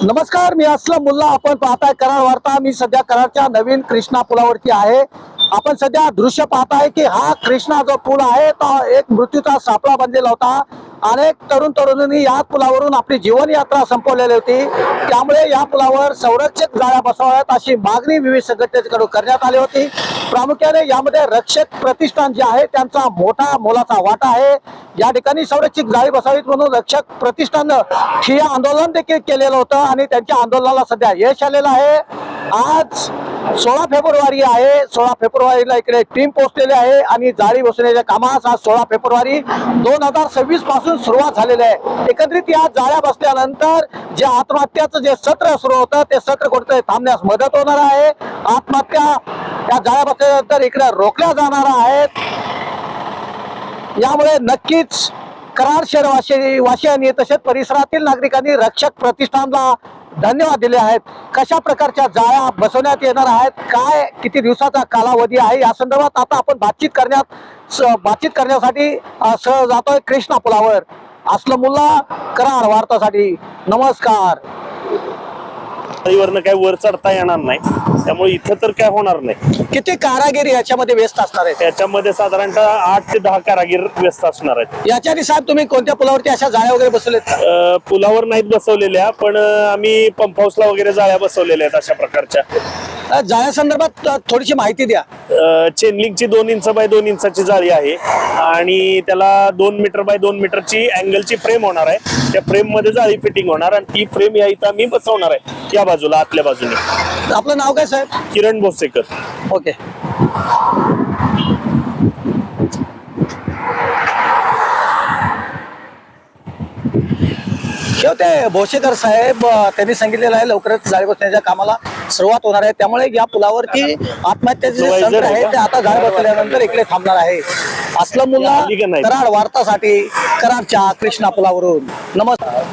नमस्कार, मी असलम मुल्ला. आपण पाहताय कराड वार्ता. मी सध्या कराडच्या नवीन कृष्णा पुलावरती आहे. आपण सध्या दृश्य पाहताय की हा कृष्णा जो पूल आहे तो एक मृत्यूचा सापळा बनलेला होता. अनेक तरुणांनी या पुलावरून आपली जीवन यात्रा संपवलेली होती. त्यामुळे या पुलावर संरक्षक जाळ्या बसवाव्यात अशी मागणी विविध संघटनेकडून करण्यात आली होती. प्रामुख्याने यामध्ये रक्षक प्रतिष्ठान जे आहे त्यांचा मोलाचा वाटा आहे. या ठिकाणी संरक्षक जाळी बसावीत म्हणून रक्षक प्रतिष्ठाननं ठिय्या आंदोलन देखील केलेलं होतं आणि त्यांच्या आंदोलनाला सध्या यश आलेलं आहे. आज 16 फेब्रुवारी आहे. 16 फेब्रुवारीला इकडे टीम पोहोचलेली आहे आणि जाळी बसवण्याच्या कामास आज 16 फेब्रुवारी 2026 पासून सुरुवात झालेली आहे. एकंदरीत या जाळ्या बसल्यानंतर जे आत्महत्याचं जे सत्र सुरू होतं ते सत्र कुठेतरी थांबण्यास मदत होणार आहे. आत्महत्या या जाळ्या बसल्यानंतर इकडे रोखल्या जाणार आहेत. यामुळे नक्कीच कराड शहर वासियांनी तसेच परिसरातील नागरिकांनी रक्षक प्रतिष्ठानला धन्यवाद दिले आहेत. कशा प्रकारच्या जाळ्या बसवण्यात येणार आहेत, काय किती दिवसाचा कालावधी आहे या संदर्भात आता आपण बातचीत करण्यासाठी जातोय कृष्णा पुलावर. असलम मुल्ला, कराड वार्तासाठी. नमस्कार. वरनं काय वर चढता येणार नाही, त्यामुळे इथं तर काय होणार नाही. किती कारागीर याच्यामध्ये व्यस्त असणार आहेत? त्याच्यामध्ये साधारणतः 8 ते 10 कारागीर व्यस्त असणार आहेत. याच्या आधी साहेब तुम्ही कोणत्या पुलावरती अशा जाळ्या वगैरे बसवलेत? पुलावर नाहीत बसवलेल्या, पण आम्ही पंप हाऊसला वगैरे जाळ्या बसवलेल्या आहेत अशा प्रकारच्या. जाळ्या संदर्भात थोडीशी माहिती द्या. चेनलिंगची 2 इंच बाय 2 इंचाची जाळी आहे आणि त्याला 2 मीटर बाय 2 मीटरची अँगलची फ्रेम होणार आहे. त्या फ्रेम मध्ये जाळी फिटिंग होणार आणि ती फ्रेम या इथं आम्ही बसवणार आहे या बाजूला, आतल्या बाजूने. आपलं नाव काय साहेब? किरण भोसेकर. ओके. ते भोसेकर साहेब त्यांनी सांगितलेलं आहे लवकरच जाळी बसण्याच्या कामाला सुरुवात होणार आहे. त्यामुळे या पुलावरती आत्महत्याचे जे संकट आहे ते आता जाळी बसल्यानंतर इकडे थांबणार आहे. असलम मुल्ला, कराड वार्तासाठी, कराडच्या कृष्णा पुलावरून. नमस्कार.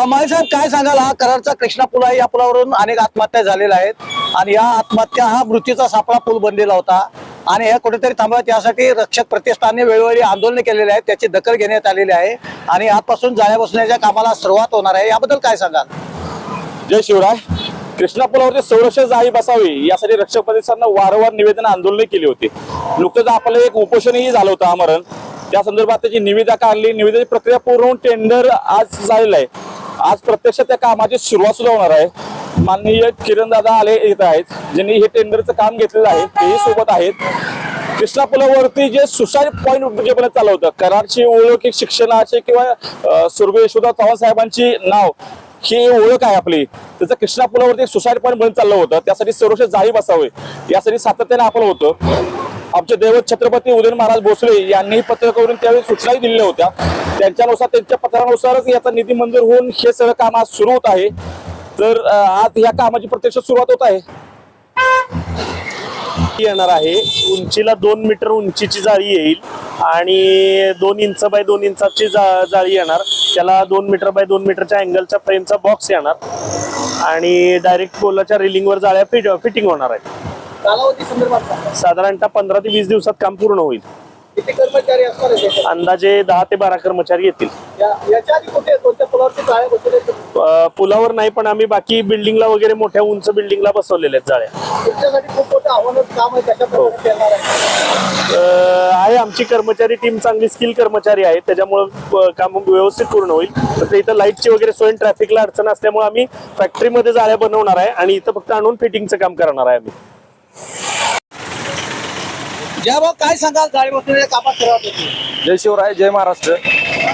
माळी साहेब, काय सांगाल? हा कराडचा कृष्णा पूल आहे. या पुलावरून अनेक आत्महत्या झालेल्या आहेत आणि या आत्महत्या हा मृत्यूचा सापळा पूल बनलेला होता आणि हे कुठेतरी थांबवत यासाठी रक्षक प्रतिष्ठानने वेळोवेळी आंदोलन केलेले आहेत. त्याची दखल घेण्यात आलेली आहे आणि आजपासून जाळ्या बसण्याच्या कामाला सुरुवात होणार आहे. याबद्दल काय सांगाल? जय शिवराय. कृष्णा पुलावरती संरक्षक जाळी बसावी यासाठी रक्षक प्रतिष्ठाननं वारंवार निवेदन आंदोलन केली होती. नुकतंच आपलं एक उपोषणही झालं होतं आमरण. त्या संदर्भात त्याची निविदा काढली. निविदेची प्रक्रिया पूर्ण होऊन टेंडर आज झालेलं आहे. आज प्रत्यक्ष त्या कामाची सुरुवात सुद्धा होणार आहे. माननीय किरण दादा आले येत आहेत, ज्यांनी हे टेंडरचं काम घेतलेलं आहे, तेही सोबत आहेत. कृष्णा पुलावरती जे सुसाईड पॉईंट जे बनत चाललं होतं, कराडची ओळख एक शिक्षणाचे किंवा स्वर्गीय यशोदा चव्हाण साहेबांची नाव ही ओळख आहे आपली. त्याचं कृष्णा पुलावरती सुसाईड पॉईंट बनत चाललं होतं. त्यासाठी संरक्षक जाळी बसावे यासाठी सातत्याने आपण होतं. आमचे दैवत छत्रपती उदयन महाराज भोसले यांनी पत्र करून त्यावेळी सूचनाही दिलेल्या होत्या. त्यांच्यानुसार त्यांच्या पत्रानुसारच याचा निधी मंजूर होऊन हे सगळं काम आज सुरू होत आहे. तर आज या कामाची प्रत्यक्ष सुरुवात होत आहे. येणार आहे. उंचीला 2 मीटर उंचीची जाळी येईल आणि 2 इंच बाय 2 इंचाची जाळी येणार. त्याला 2 मीटर बाय 2 मीटरच्या अँगलच्या फ्रेमचा बॉक्स येणार आणि डायरेक्ट पोलाच्या रेलिंगवर जाळ्या फिटिंग होणार आहे. कालावधी संदर्भात साधारणतः 15 ते 20 दिवसात काम पूर्ण होईल. किती कर्मचारी असणार आहेत? अंदाजे 10 ते 12 कर्मचारी येतील. याच्या आधी कोणत्या पुलावरती जाळ्या बसवल्या? पुलावर नाही, पण आम्ही बाकी बिल्डिंगला वगैरे मोठ्या उंच बिल्डिंगला बसवलेल्या आहेत जाळ्या. तुमच्यासाठी खूप मोठं आव्हानाचं काम आहे. कशा प्रकारे करणार आहे? आहे आमची कर्मचारी टीम चांगली स्किल कर्मचारी आहेत, त्याच्यामुळे काम व्यवस्थित पूर्ण होईल. तर इथं लाईटची वगैरे सोय, ट्रॅफिकला अडचण असल्यामुळे आम्ही फॅक्टरीमध्ये जाळ्या बनवणार आहे आणि इथं फक्त आणून फिटिंगचं काम करणार आहे आम्ही. जय भाऊ, काय सांगाल जाळी बसवण्याच्या कामात सुरुवात होती? जय शिवराय, जय महाराष्ट्र.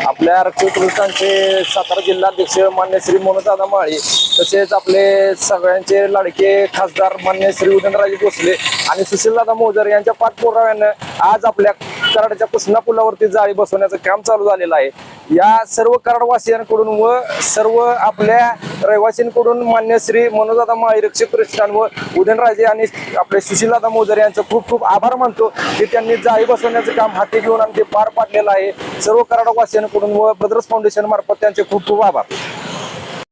आपल्या रक्षक प्रतिष्ठानचे सातारा जिल्हाध्यक्ष मान्य श्री मनोजदादा माळी, तसेच आपले सगळ्यांचे लाडके खासदार मान्य श्री उदयनराजे भोसले आणि सुशीलदादा मोजर यांच्या पाठपुराव्यानं आज आपल्या कराडच्या कृष्णा पुलावरती जाळी बसवण्याचं काम चालू झालेलं आहे. या सर्व कराडवासियांकडून व सर्व आपल्या रहिवासींकडून मान्य श्री मनोजदादा माळी रक्षक प्रतिष्ठान व उदयनराजे आणि आपले सुशीलदादा मोजर यांचं खूप खूप आभार मानतो की त्यांनी जाळी बसवण्याचं काम हाती घेऊन आणि ते पार पाडलेलं आहे. सर्व कराडवासियांकडून व ब्रदर्स फाउंडेशन मार्फत त्यांचे खूप खूप आभार.